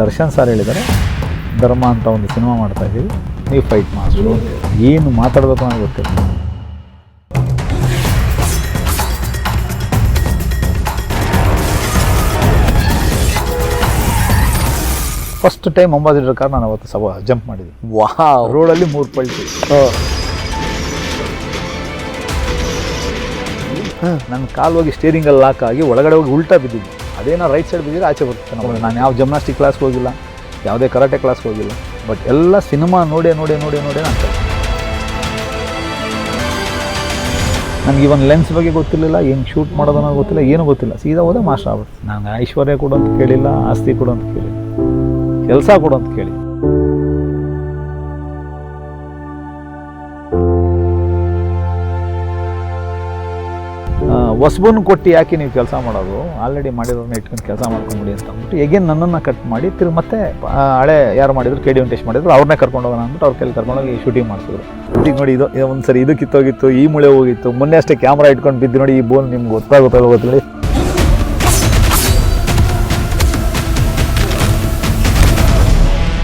Darshan sir ಹೇಳಿದ್ದಾರೆ, ಧರ್ಮ ಅಂತ ಒಂದು ಸಿನಿಮಾ ಮಾಡ್ತಾ ಇದ್ದೀವಿ, ನೀವು ಫೈಟ್ ಮಾಸ್ಟ್ರು. ಏನು ಮಾತಾಡಬೇಕು ನನಗೆ ಗೊತ್ತಿಲ್ಲ. ಫಸ್ಟ್ ಟೈಮ್ ಅಂಬಾಸಿಡರ್ ಕಾರ್ ನಾನು ಅವತ್ತು ಜಂಪ್ ಮಾಡಿದ್ದೆ. ರೋಡಲ್ಲಿ 3 ಪಲ್ಟಿ. ನನ್ನ ಕಾಲು ಹೋಗಿ ಸ್ಟೇರಿಂಗಲ್ಲಿ ಲಾಕ್ ಆಗಿ ಒಳಗಡೆ ಹೋಗಿ ಉಲ್ಟಾ ಬಿದ್ದಿದ್ದೆ. ಅದೇನೋ ರೈಟ್ ಸೈಡ್ ಬಿದ್ದಿದ್ರೆ ಆಚೆ ಬರ್ತೀನಿ. ನಾನು ಯಾವ ಜಿಮ್ನಾಸ್ಟಿಕ್ ಕ್ಲಾಸ್ಗೆ ಹೋಗಿಲ್ಲ, ಯಾವುದೇ ಕರಾಟೆ ಕ್ಲಾಸ್ಗೆ ಹೋಗಿಲ್ಲ, ಬಟ್ ಎಲ್ಲ ಸಿನಿಮಾ ನೋಡೇ ನಾನು ನನಗೆ ಇವನ್ ಲೆನ್ಸ್ ಬಗ್ಗೆ ಗೊತ್ತಿರಲಿಲ್ಲ, ಏನು ಶೂಟ್ ಮಾಡೋದು ಅನ್ನೋದು ಗೊತ್ತಿಲ್ಲ, ಏನೂ ಗೊತ್ತಿಲ್ಲ. ಸೀದಾ ಹೋದೆ ಮಾಸ್ಟರ್ ಆಗ್ಬಿಡ್ತು. ನಾನು ಐಶ್ವರ್ಯ ಕೊಡು ಅಂತ ಕೇಳಿಲ್ಲ, ಆಸ್ತಿ ಕೊಡು ಅಂತ ಕೇಳಿಲ್ಲ, ಕೆಲಸ ಕೊಡು ಅಂತ ಕೇಳಿ. ಹೊಸಬನ್ನು ಕೊಟ್ಟು ಯಾಕೆ ನೀವು ಕೆಲಸ ಮಾಡೋದು, ಆಲ್ರೆಡಿ ಮಾಡಿರೋದನ್ನ ಇಟ್ಕೊಂಡು ಕೆಲಸ ಮಾಡ್ಕೊಂಬಿಡಿ ಅಂತ ಅಂದ್ಬಿಟ್ಟು ಎಗೇನ್ ನನ್ನನ್ನು ಕಟ್ ಮಾಡಿ ತಿರ್ಗಿ ಮತ್ತೆ ಹಳೆ ಯಾರು ಮಾಡಿದ್ರು KD ವೆಂಕಟೇಶ್ ಮಾಡಿದ್ರು, ಅವ್ರನ್ನೇ ಕರ್ಕೊಂಡು ಹೋಗೋಣ ಅಂದ್ಬಿಟ್ಟು ಅವ್ರ ಕೈಲಿ ಕರ್ಕೊಂಡೋಗಿ ಶೂಟಿಂಗ್ ಮಾಡಿಸಿದ್ರು. ಈಗ ನೋಡಿ, ಇದು ಒಂದು ಸರಿ ಇದು ಕಿತ್ತೋಗಿತ್ತು, ಈ ಮುಳೆ ಹೋಗಿತ್ತು, ಮೊನ್ನೆ ಅಷ್ಟೇ ಕ್ಯಾಮ್ರಾ ಇಟ್ಕೊಂಡು ಬಿದ್ದು ನೋಡಿ, ಈ ಬೋನ್ ನಿಮ್ಗೆ ಗೊತ್ತಾಗುತ್ತೆ.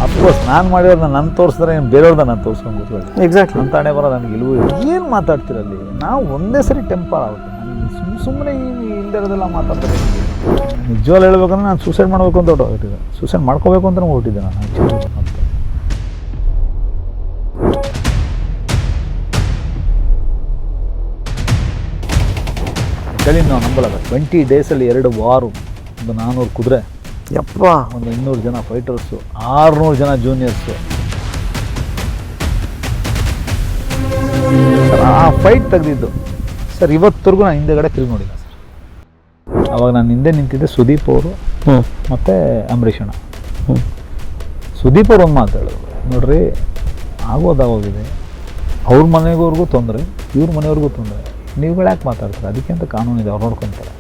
ಅಫ್ಕೋರ್ಸ್ ನಾನು ಮಾಡಿರೋದನ್ನ ನಾನು ತೋರಿಸಿದ್ರೆ ಬೇರೆಯವ್ರನ್ನ ನಾನು ತೋರಿಸ್ಕೊಂಡು ಕೂತ್ಕೊಳ್ಳಿ. ಎಕ್ಸಾಕ್ಟ್ಲಿ ಅಂತ ಹಣೆ ಬರೋ ನನಗೆ ಇಲ್ವೂ ಏನು ಮಾತಾಡ್ತಿರಲ್ಲಿ. ನಾವು ಒಂದೇ ಸರಿ ಟೆಂಪರ್ ಆಗುತ್ತೆ. ಸುಮ್ಮನೆ ಇಲ್ದಿರೋದೆಲ್ಲ ಮಾತಾಡ್ತಾರೆ. ನಿಜವಾಗ್ಲೂ ಹೇಳ್ಬೇಕಂದ್ರೆ ನಾನು ಸೂಸೈಡ್ ಮಾಡಬೇಕು ಅಂತ ಹೊರಟಿದ್ದೆ. ಸೂಸೈಡ್ ಮಾಡ್ಕೋಬೇಕು ಅಂತ ಹೊರಟಿದ್ದೆ ನಾನು ಆ್ಯಕ್ಚುಲಿ ಅಂತ. ಹೇಳಿ ನಾವು ನಂಬಲ್ಲ. 20 ಡೇಸಲ್ಲಿ 2 ವಾರು, ಒಂದು 400 ಕುದುರೆ, ಒಂದು 200 ಜನ ಫೈಟರ್ಸು, 600 ಜನ ಜೂನಿಯರ್ಸು. ಆ ಫೈಟ್ ತೆಗೆದಿದ್ದು ಸರ್ ಇವತ್ತರೆಗೂ ನಾನು ಹಿಂದೆಗಡೆ ತಿರುಗಿ ನೋಡಿಲ್ಲ ಸರ್. ಅವಾಗ ನಾನು ಹಿಂದೆ ನಿಂತಿದ್ದೆ ಸುದೀಪ್ ಅವರು ಮತ್ತು ಅಂಬರೀಷ್ ಅಣ್ಣ. ಸುದೀಪ್ ಅವ್ರು ಒಂದು ಮಾತು ಹೇಳಿದ್ರು, ನೋಡ್ರಿ ಆಗೋದಾಗೋಗಿದೆ, ಅವ್ರ ಮನೆಗೋರ್ಗೂ ತೊಂದರೆ, ಇವ್ರ ಮನೆಯವ್ರಿಗೂ ತೊಂದರೆ, ನೀವುಗಳು ಯಾಕೆ ಮಾತಾಡ್ತಾರೆ, ಅದಕ್ಕೆ ಅಂತ ಕಾನೂನಿದೆ, ಅವ್ರು ನೋಡ್ಕೊತಾರೆ.